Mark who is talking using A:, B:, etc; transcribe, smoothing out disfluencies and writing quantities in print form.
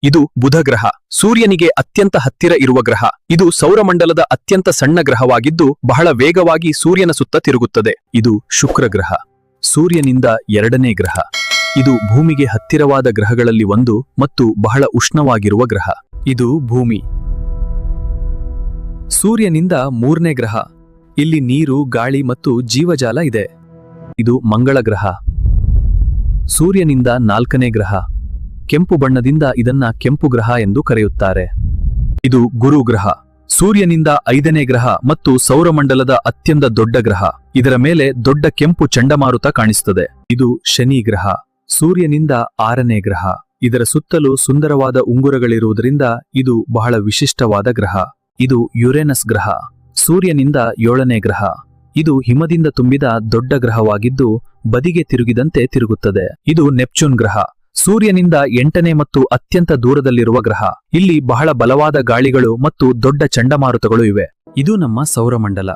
A: ಇದು ಬುಧ ಗ್ರಹ, ಸೂರ್ಯನಿಗೆ ಅತ್ಯಂತ ಹತ್ತಿರ ಇರುವ ಗ್ರಹ. ಇದು ಸೌರಮಂಡಲದ ಅತ್ಯಂತ ಸಣ್ಣ ಗ್ರಹವಾಗಿದ್ದು ಬಹಳ ವೇಗವಾಗಿ ಸೂರ್ಯನ ಸುತ್ತ ತಿರುಗುತ್ತದೆ. ಇದು ಶುಕ್ರ ಗ್ರಹ, ಸೂರ್ಯನಿಂದ ಎರಡನೇ ಗ್ರಹ. ಇದು ಭೂಮಿಗೆ ಹತ್ತಿರವಾದ ಗ್ರಹಗಳಲ್ಲಿ ಒಂದು ಮತ್ತು ಬಹಳ ಉಷ್ಣವಾಗಿರುವ ಗ್ರಹ. ಇದು ಭೂಮಿ. ಸೂರ್ಯನಿಂದ ಮೂರನೇ ಗ್ರಹ. ಇಲ್ಲಿ ನೀರು, ಗಾಳಿ ಮತ್ತು ಜೀವಜಾಲ ಇದೆ. ಇದು ಮಂಗಳ ಗ್ರಹ. ಸೂರ್ಯನಿಂದ ನಾಲ್ಕನೇ ಗ್ರಹ. ಕೆಂಪು ಬಣ್ಣದಿಂದ ಇದನ್ನ ಕೆಂಪು ಗ್ರಹ ಎಂದು ಕರೆಯುತ್ತಾರೆ. ಇದು ಗುರು ಗ್ರಹ, ಸೂರ್ಯನಿಂದ ಐದನೇ ಗ್ರಹ ಮತ್ತು ಸೌರಮಂಡಲದ ಅತ್ಯಂತ ದೊಡ್ಡ ಗ್ರಹ. ಇದರ ಮೇಲೆ ದೊಡ್ಡ ಕೆಂಪು ಚಂಡಮಾರುತ ಕಾಣಿಸುತ್ತದೆ. ಇದು ಶನಿ ಗ್ರಹ, ಸೂರ್ಯನಿಂದ ಆರನೇ ಗ್ರಹ. ಇದರ ಸುತ್ತಲೂ ಸುಂದರವಾದ ಉಂಗುರಗಳಿರುವುದರಿಂದ ಇದು ಬಹಳ ವಿಶಿಷ್ಟವಾದ ಗ್ರಹ. ಇದು ಯುರೇನಸ್ ಗ್ರಹ, ಸೂರ್ಯನಿಂದ ಏಳನೇ ಗ್ರಹ. ಇದು ಹಿಮದಿಂದ ತುಂಬಿದ ದೊಡ್ಡ ಗ್ರಹವಾಗಿದ್ದು ಬದಿಗೆ ತಿರುಗಿದಂತೆ ತಿರುಗುತ್ತದೆ. ಇದು ನೆಪ್ಚೂನ್ ಗ್ರಹ, ಸೂರ್ಯನಿಂದ ಎಂಟನೇ ಮತ್ತು ಅತ್ಯಂತ ದೂರದಲ್ಲಿರುವ ಗ್ರಹ. ಇಲ್ಲಿ ಬಹಳ ಬಲವಾದ ಗಾಳಿಗಳು ಮತ್ತು ದೊಡ್ಡ ಚಂಡಮಾರುತಗಳು ಇವೆ. ಇದು ನಮ್ಮ ಸೌರಮಂಡಲ.